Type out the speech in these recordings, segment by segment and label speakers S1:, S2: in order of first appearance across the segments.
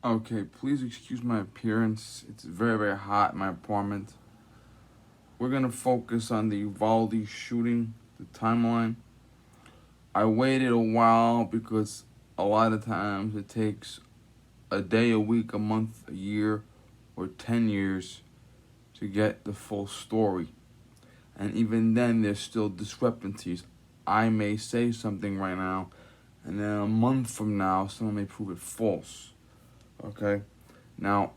S1: Okay, please excuse my appearance. It's very, very hot in my apartment. We're gonna focus on the Uvalde shooting, the timeline. I waited a while because a lot of times it takes a day, a week, a month, a year, or 10 years to get the full story. And even then, there's still discrepancies. I may say something right now, and then a month from now, someone may prove it false. Okay? Now,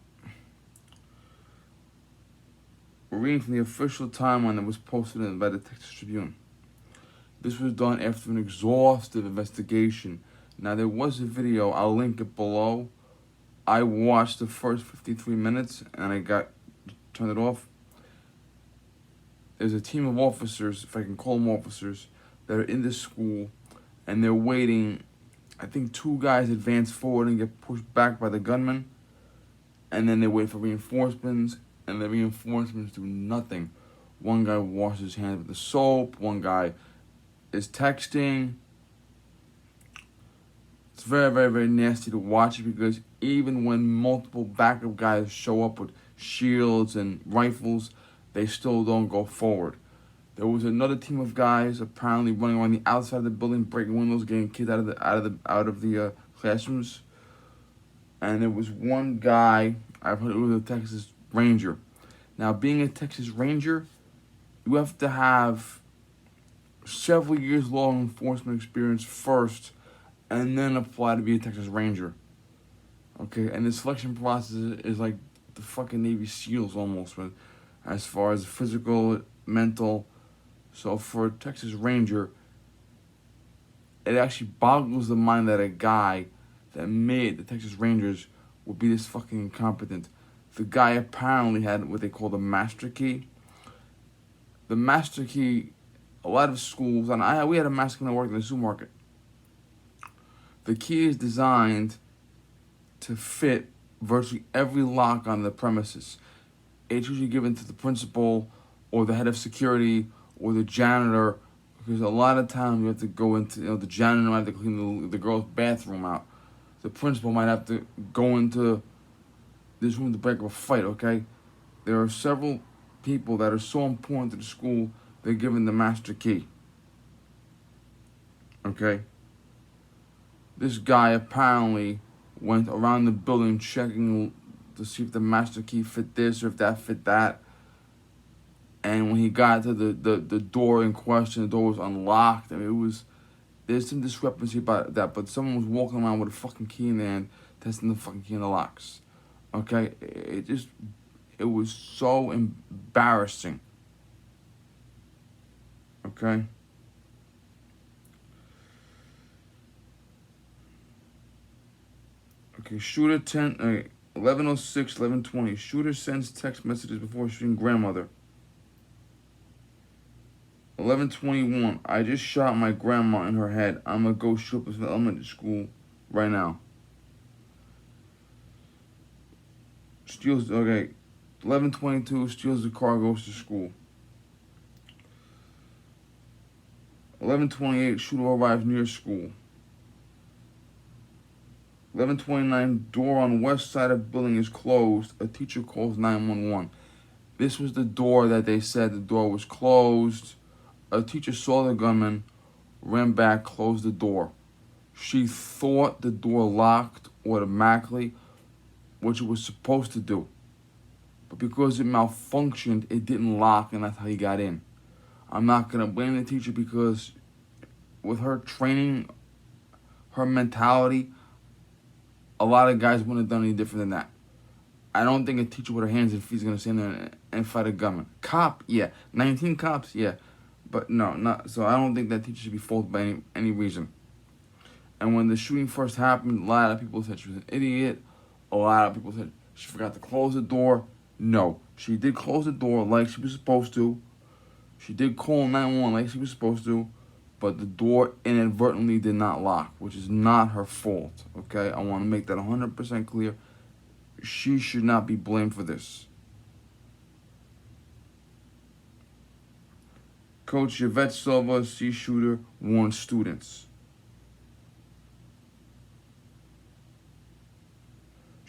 S1: we're reading from the official timeline that was posted by the Texas Tribune. This was done after an exhaustive investigation. Now, there was a video, I'll link it below. I watched the first 53 minutes and I turned it off. There's a team of officers, if I can call them officers, that are in the school and they're waiting. I think two guys advance forward and get pushed back by the gunman, and then they wait for reinforcements, and the reinforcements do nothing. One guy washes his hands with the soap, one guy is texting. It's very, very, very nasty to watch because even when multiple backup guys show up with shields and rifles, they still don't go forward. There was another team of guys apparently running around the outside of the building, breaking windows, getting kids out of the classrooms. And there was one guy, I've heard it was a Texas Ranger. Now, being a Texas Ranger, you have to have several years law enforcement experience first, and then apply to be a Texas Ranger. Okay, and the selection process is like the fucking Navy SEALs almost, but as far as physical, mental. So for a Texas Ranger, it actually boggles the mind that a guy that made the Texas Rangers would be this fucking incompetent. The guy apparently had what they call the master key. The master key, a lot of schools, and we had a master key when I worked in the supermarket. The key is designed to fit virtually every lock on the premises. It's usually given to the principal or the head of security or the janitor, because a lot of times you have to go into, the janitor might have to clean the girl's bathroom out. The principal might have to go into this room to break up a fight, okay? There are several people that are so important to the school, they're given the master key. Okay? This guy apparently went around the building checking to see if the master key fit this or if that fit that. And when he got to the door in question, the door was unlocked. I mean, there's some discrepancy about that, but someone was walking around with a fucking key in their hand, testing the fucking key in the locks. Okay? It was so embarrassing. Okay? Okay, shooter 11:06, 11:20. Shooter sends text messages before shooting grandmother. 11:21. I just shot my grandma in her head. I'm gonna go shoot up at elementary school right now. Steals. Okay. 11:22. Steals the car. Goes to school. 11:28. Shooter arrives near school. 11:29. Door on west side of building is closed. A teacher calls 911. This was the door that they said the door was closed. A teacher saw the gunman, ran back, closed the door. She thought the door locked automatically, which it was supposed to do. But because it malfunctioned, it didn't lock, and that's how he got in. I'm not going to blame the teacher because with her training, her mentality, a lot of guys wouldn't have done any different than that. I don't think a teacher with her hands and feet is going to stand there and fight a gunman. Cop, yeah. 19 cops, yeah. But no, not so. I don't think that teacher should be faulted by any reason. And when the shooting first happened, a lot of people said she was an idiot. A lot of people said she forgot to close the door. No, she did close the door like she was supposed to. She did call 911 like she was supposed to. But the door inadvertently did not lock, which is not her fault. Okay, I want to make that 100% clear. She should not be blamed for this. Coach Yvette Silva, C shooter, warns students.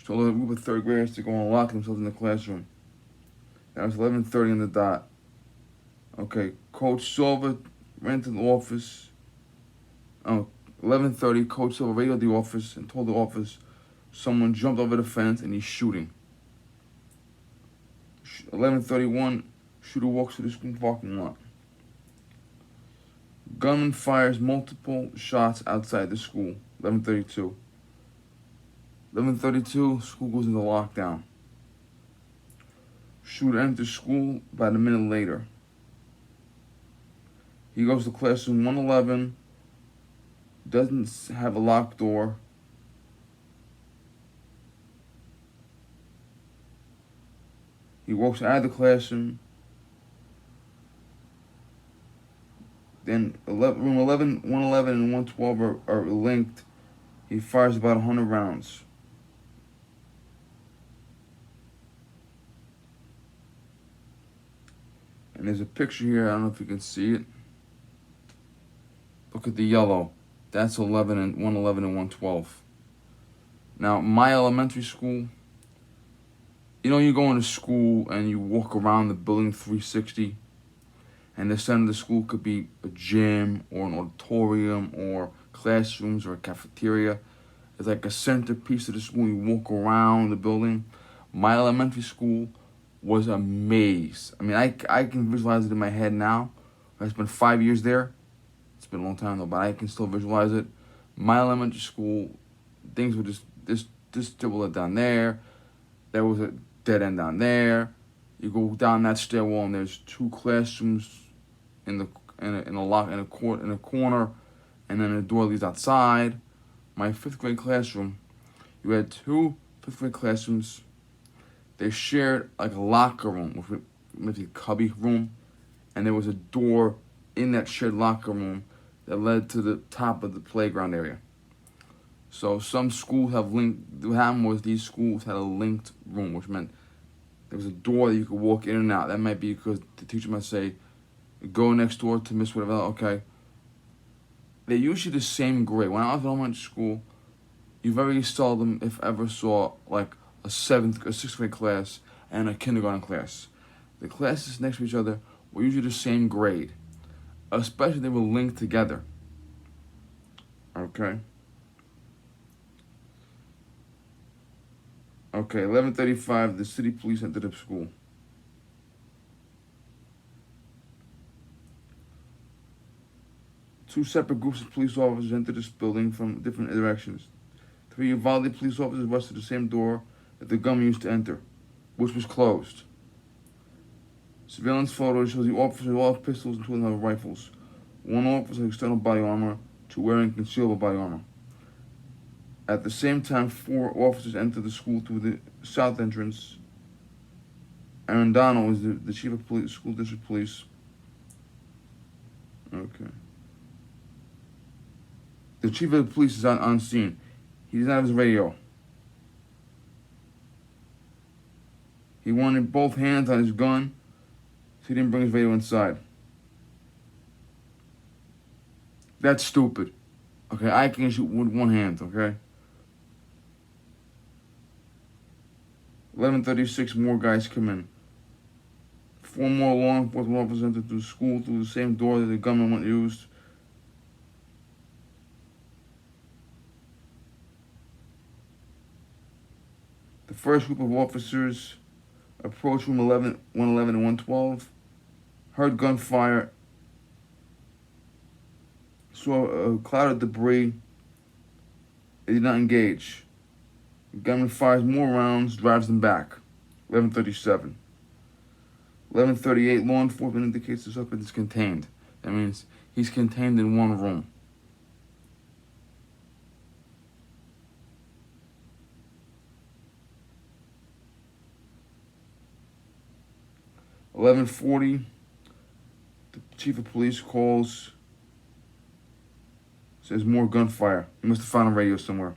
S1: She told a group of third graders to go and lock themselves in the classroom. That was 11:30 on the dot. Okay, Coach Silver ran to the office. Oh, 11:30, Coach Silver radioed the office and told the office someone jumped over the fence and he's shooting. 11:31, shooter walks to the school parking lot. Gunman fires multiple shots outside the school. 11:32. 11:32, school goes into lockdown. Shooter enters school about a minute later. He goes to classroom 111, doesn't have a locked door. He walks out of the classroom. Then room 11, 111 and 112 are linked. He fires about 100 rounds. And there's a picture here, I don't know if you can see it. Look at the yellow. That's 111 and 112. Now, my elementary school, you go into school and you walk around the building 360, and the center of the school could be a gym or an auditorium or classrooms or a cafeteria. It's like a centerpiece of the school. You walk around the building. My elementary school was a maze. I mean, I can visualize it in my head now. I spent 5 years there. It's been a long time though, but I can still visualize it. My elementary school, things were just this double down there. There was a dead end down there. You go down that stairwell and there's two classrooms in a corner, and then a door leads outside. My fifth grade classroom, you had two fifth grade classrooms. They shared like a locker room with maybe a cubby room, and there was a door in that shared locker room that led to the top of the playground area. So some schools have linked. What happened was these schools had a linked room, which meant there was a door that you could walk in and out. That might be because the teacher might say, go next door to Miss whatever. Okay. They're usually the same grade. When I was in elementary school, you very seldom, if ever, saw like a sixth grade class and a kindergarten class. The classes next to each other were usually the same grade, especially they were linked together. Okay. Okay, 11:35, the city police entered the school. Two separate groups of police officers entered this building from different directions. 3 Uvalde police officers rushed to the same door that the gunman used to enter, which was closed. Surveillance photos shows the officers all have pistols and 2 of them have rifles. One officer has external body armor, 2 wearing concealable body armor. At the same time, 4 officers entered the school through the south entrance. Arendano is the chief of police, school district police. Okay. The chief of the police is on scene. He doesn't have his radio. He wanted both hands on his gun, so he didn't bring his radio inside. That's stupid. Okay, I can shoot with one hand, okay? 11:36, more guys come in. 4 more law enforcement officers entered the school through the same door that the gunman used. The first group of officers approached room 111 and 112, heard gunfire, saw a cloud of debris. They did not engage. The gunman fires more rounds, drives them back. 11:37. 11:38, law enforcement indicates the suspect is contained. That means he's contained in one room. 11:40, the chief of police calls, says more gunfire. He must have found a radio somewhere.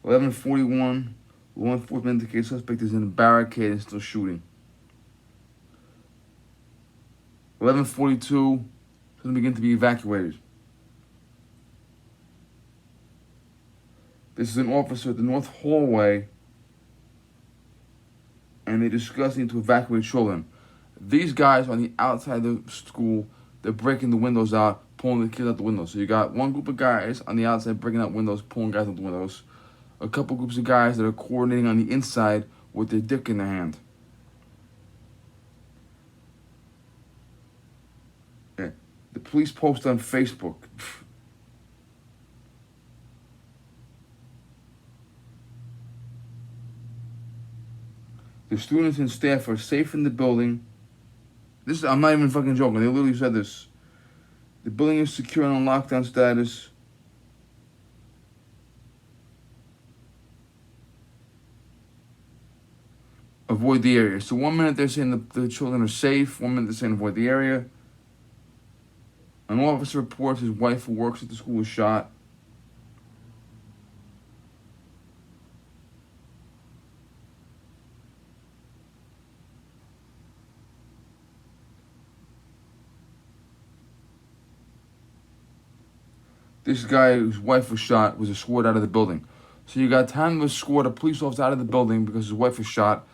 S1: 11:41, law enforcement indicates suspect is in a barricade and still shooting. 11:42, children begin to be evacuated. This is an officer at the north hallway and they discuss needing to evacuate children. These guys are on the outside of the school. They're breaking the windows out, pulling the kids out the windows. So you got one group of guys on the outside breaking out windows, pulling guys out the windows. A couple groups of guys that are coordinating on the inside with their dick in their hand. Yeah. The police post on Facebook. The students and staff are safe in the building. I'm not even fucking joking. They literally said this. The building is secure and on lockdown status. Avoid the area. So 1 minute they're saying the children are safe. 1 minute they're saying avoid the area. An officer reports his wife who works at the school was shot. This guy whose wife was shot was escorted out of the building. So you got time to escort a police officer out of the building because his wife was shot,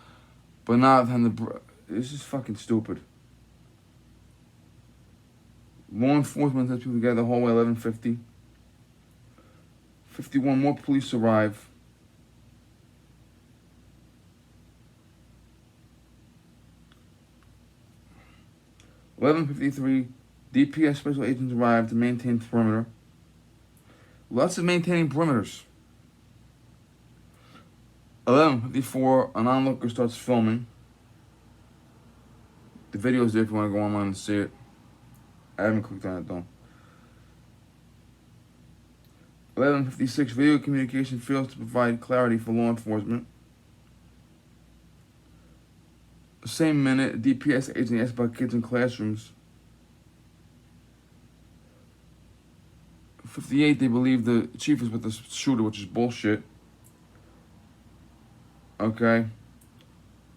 S1: but not time to... This is fucking stupid. Law enforcement has people together, hallway 1150. 51 more police arrive. $11:53, DPS special agents arrive to maintain perimeter. Lots of maintaining perimeters. 11:54, an onlooker starts filming. The video's there if you want to go online and see it. I haven't clicked on it though. 11:56, video communication fails to provide clarity for law enforcement. The same minute, a DPS agent asked about kids in classrooms. 58, they believe the chief is with the shooter, which is bullshit. Okay.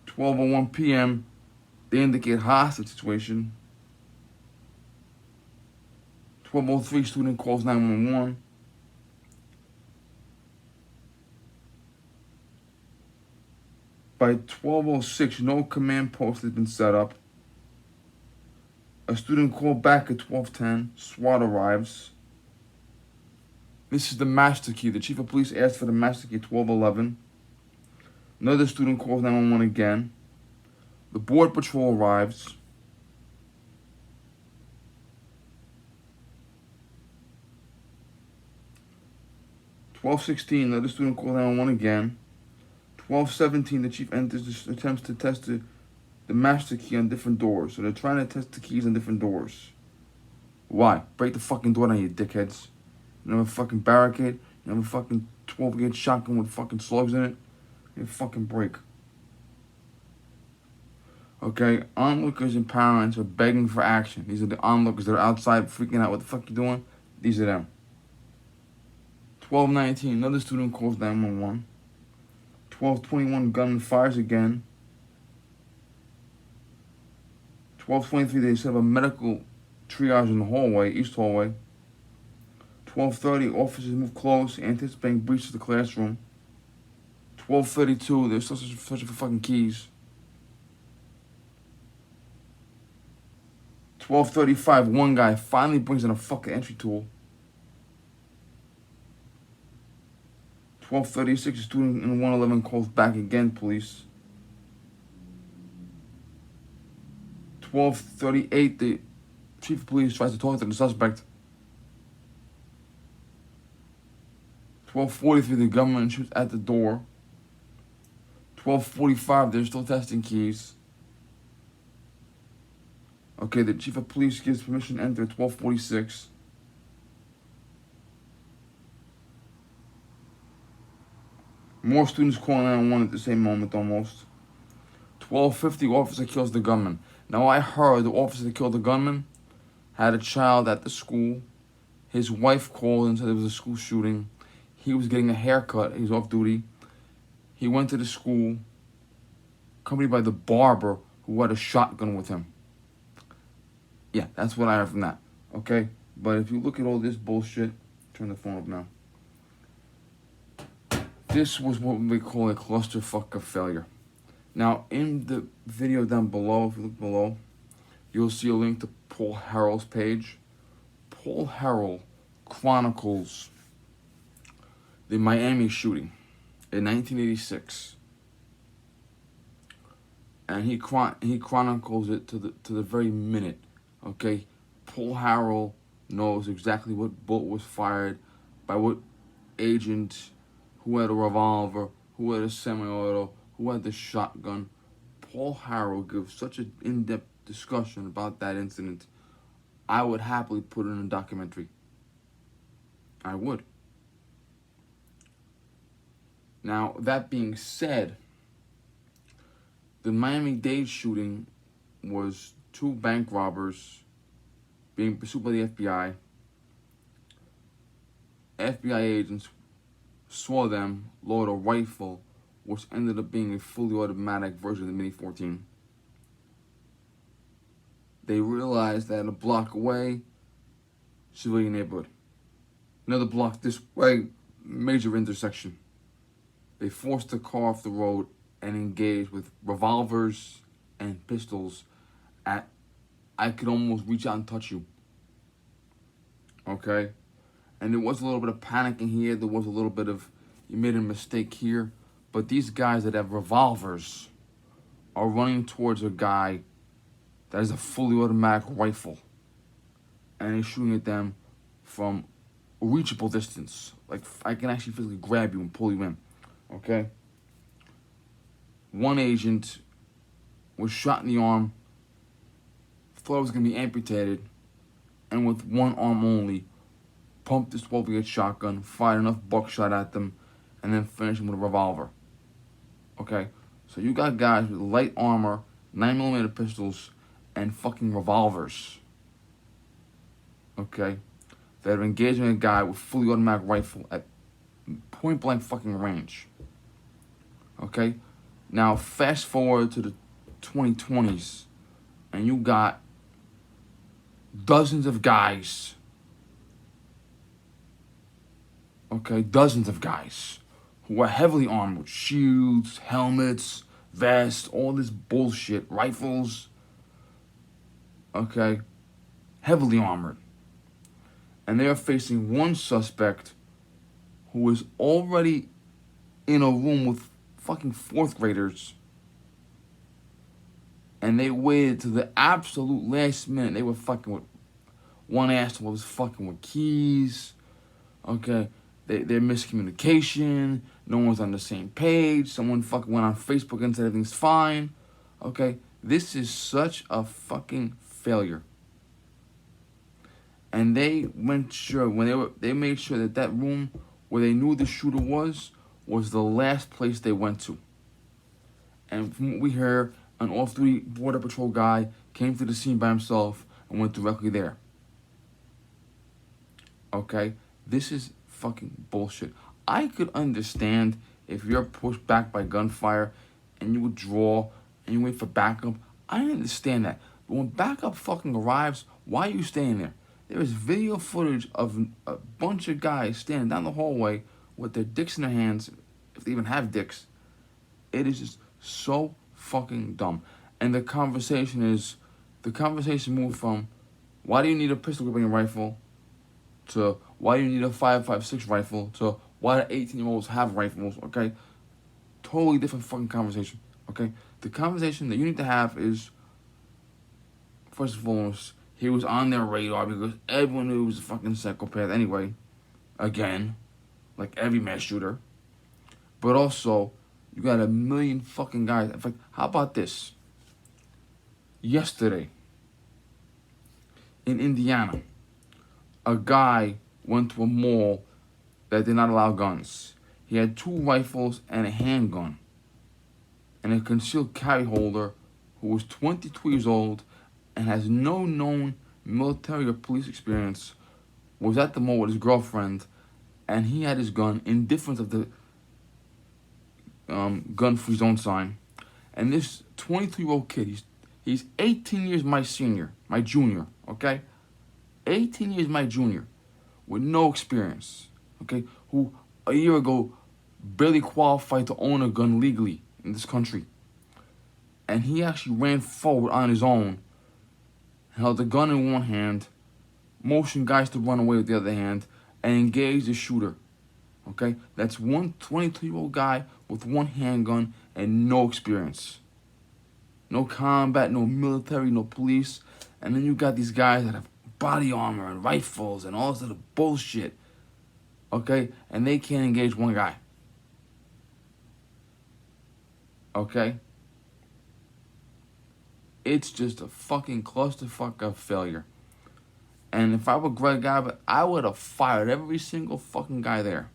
S1: 12:01 p.m., they indicate hostage situation. 12:03, student calls 911. By 12:06, no command post has been set up. A student called back at 12:10. SWAT arrives. This is the master key. The chief of police asked for the master key at 12:11. Another student calls 911 again. The board patrol arrives. $12:16, another student calls 911 again. 12:17, the chief enters, attempts to test the master key on different doors. So they're trying to test the keys on different doors. Why? Break the fucking door down, you dickheads. You have a fucking barricade. You have a fucking 12-gauge shotgun with fucking slugs in it. You fucking break. Okay, onlookers and parents are begging for action. These are the onlookers that are outside freaking out. What the fuck you doing? These are them. 12:19, another student calls 911. 12:21, gunman fires again. 12:23, they set up a medical triage in the hallway, east hallway. 12:30, officers move close, anticipating breach of the classroom. 12:32, they're still searching for fucking keys. 12:35, one guy finally brings in a fucking entry tool. 12:36, a student in 111 calls back again, police. 12:38, the chief of police tries to talk to the suspect. 12:43, the gunman shoots at the door. 12:45, they're still testing keys. Okay, the chief of police gives permission to enter at 12:46. More students calling 911 at the same moment almost. 12:50, officer kills the gunman. Now I heard the officer that killed the gunman had a child at the school. His wife called and said there was a school shooting. He was getting a haircut. He was off duty. He went to the school, accompanied by the barber who had a shotgun with him. Yeah, that's what I heard from that. Okay? But if you look at all this bullshit, turn the phone up now. This was what we call a clusterfuck of failure. Now, in the video down below, if you look below, you'll see a link to Paul Harrell's page. Paul Harrell chronicles the Miami shooting in 1986, and he chronicles it to the very minute. Okay, Paul Harrell knows exactly what bullet was fired by what agent, who had a revolver, who had a semi-auto, who had the shotgun. Paul Harrell gives such an in-depth discussion about that incident. I would happily put it in a documentary. I would. Now, that being said, the Miami-Dade shooting was two bank robbers being pursued by the FBI. FBI agents saw them load a rifle, which ended up being a fully automatic version of the Mini 14. They realized that a block away, civilian neighborhood. Another block this way, major intersection. They forced the car off the road and engaged with revolvers and pistols at, I could almost reach out and touch you. Okay? And there was a little bit of panicking here. There was a little bit of, you made a mistake here. But these guys that have revolvers are running towards a guy that has a fully automatic rifle. And he's shooting at them from a reachable distance. Like, I can actually physically grab you and pull you in. Okay? One agent was shot in the arm, thought it was going to be amputated, and with one arm only, pumped this 12-gauge shotgun, fired enough buckshot at them, and then finished him with a revolver. Okay? So you got guys with light armor, 9mm pistols, and fucking revolvers. Okay? That are engaging a guy with fully automatic rifle at point-blank fucking range. Okay? Now, fast forward to the 2020s, and you got dozens of guys. Okay? Dozens of guys who are heavily armed with shields, helmets, vests, all this bullshit, rifles. Okay? Heavily armored. And they are facing one suspect who is already in a room with fucking fourth graders. And they waited to the absolute last minute. They were fucking with, one asshole was fucking with keys. Okay? Their miscommunication. No one's on the same page. Someone fucking went on Facebook and said everything's fine. Okay? This is such a fucking failure. And they went sure when they made sure that that room where they knew the shooter was the last place they went to. And from what we heard, an off-duty Border Patrol guy came to the scene by himself and went directly there. Okay? This is fucking bullshit. I could understand if you're pushed back by gunfire and you withdraw and you wait for backup. I understand that. But when backup fucking arrives, why are you staying there? There is video footage of a bunch of guys standing down the hallway with their dicks in their hands, if they even have dicks. It is just so fucking dumb. And the conversation moved from, why do you need a pistol grip on your rifle, to why do you need a 5.56 rifle, to why do 18-year-olds have rifles, okay? Totally different fucking conversation, okay? The conversation that you need to have is, first and foremost, he was on their radar because everyone knew he was a fucking psychopath anyway. Again, like every mass shooter. But also, you got a million fucking guys. In fact, how about this? Yesterday, in Indiana, a guy went to a mall that did not allow guns. He had 2 rifles and a handgun, and a concealed carry holder who was 22 years old and has no known military or police experience, was at the mall with his girlfriend, and he had his gun in difference of the gun-free zone sign. And this 22-year-old kid, he's 18 years my junior, okay? 18 years my junior, with no experience, okay? Who a year ago barely qualified to own a gun legally in this country. And he actually ran forward on his own, held the gun in one hand, motioned guys to run away with the other hand, and engaged the shooter. Okay? That's one 22-year-old guy with one handgun and no experience. No combat, no military, no police. And then you got these guys that have body armor and rifles and all this other bullshit. Okay? And they can't engage one guy. Okay? It's just a fucking clusterfuck of failure. And if I were Greg Abbott, I would have fired every single fucking guy there.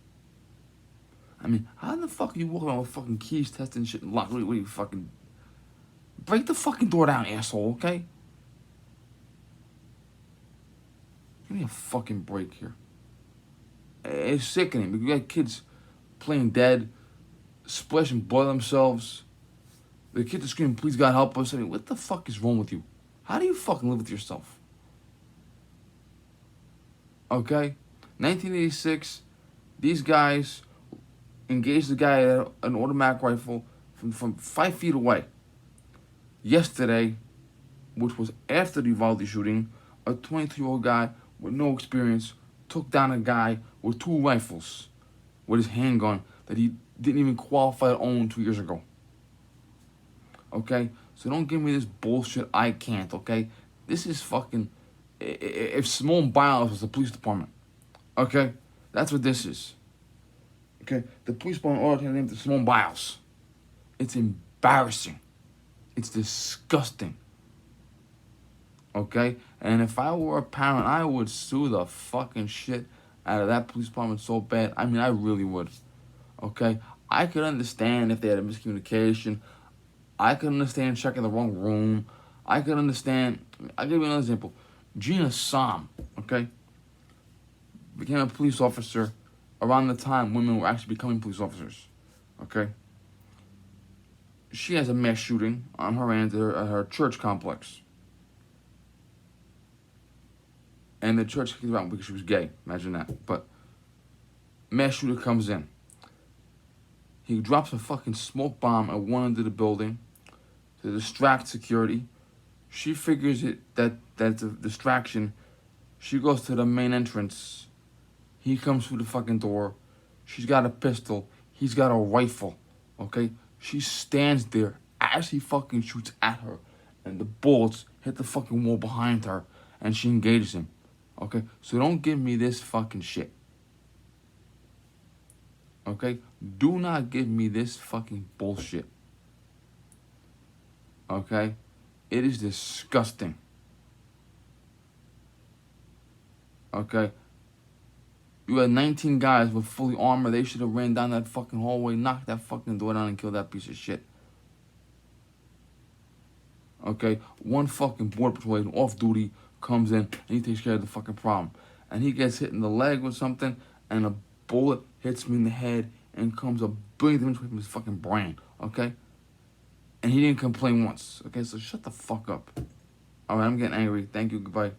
S1: I mean, how the fuck are you walking around with fucking keys, testing shit, and lock? What are you fucking... Break the fucking door down, asshole, okay? Give me a fucking break here. It's sickening. You got kids playing dead, splashing blood themselves. The kids are screaming, please God help us. I mean, what the fuck is wrong with you? How do you fucking live with yourself? Okay? 1986, these guys engaged the guy at an automatic rifle from 5 feet away. Yesterday, which was after the Uvalde shooting, a 22-year-old guy with no experience took down a guy with 2 rifles with his handgun that he didn't even qualify to own 2 years ago. Okay? So don't give me this bullshit, I can't, okay? This is fucking... If Simone Biles was the police department, okay? That's what this is. Okay? The police department ordered him named Simone Biles. It's embarrassing. It's disgusting. Okay? And if I were a parent, I would sue the fucking shit out of that police department so bad. I mean, I really would. Okay? I could understand if they had a miscommunication. I could understand checking the wrong room. I could understand... I'll give you another example. Gina Sam, okay, became a police officer around the time women were actually becoming police officers. Okay? She has a mass shooting on her end at her church complex. And the church kicked her out because she was gay. Imagine that. But mass shooter comes in. He drops a fucking smoke bomb at one end of the building to distract security. She figures that's a distraction. She goes to the main entrance. He comes through the fucking door. She's got a pistol. He's got a rifle. Okay? She stands there as he fucking shoots at her. And the bullets hit the fucking wall behind her. And she engages him. Okay? So don't give me this fucking shit. Okay? Do not give me this fucking bullshit. Okay? It is disgusting. Okay? You had 19 guys with fully armor. They should have ran down that fucking hallway, knocked that fucking door down, and killed that piece of shit. Okay? One fucking border patrol agent off duty comes in, and he takes care of the fucking problem. And he gets hit in the leg with something, and a bullet hits him in the head and comes a billion inches away from his fucking brain. Okay? And he didn't complain once. Okay, so shut the fuck up. Alright, I'm getting angry. Thank you. Goodbye.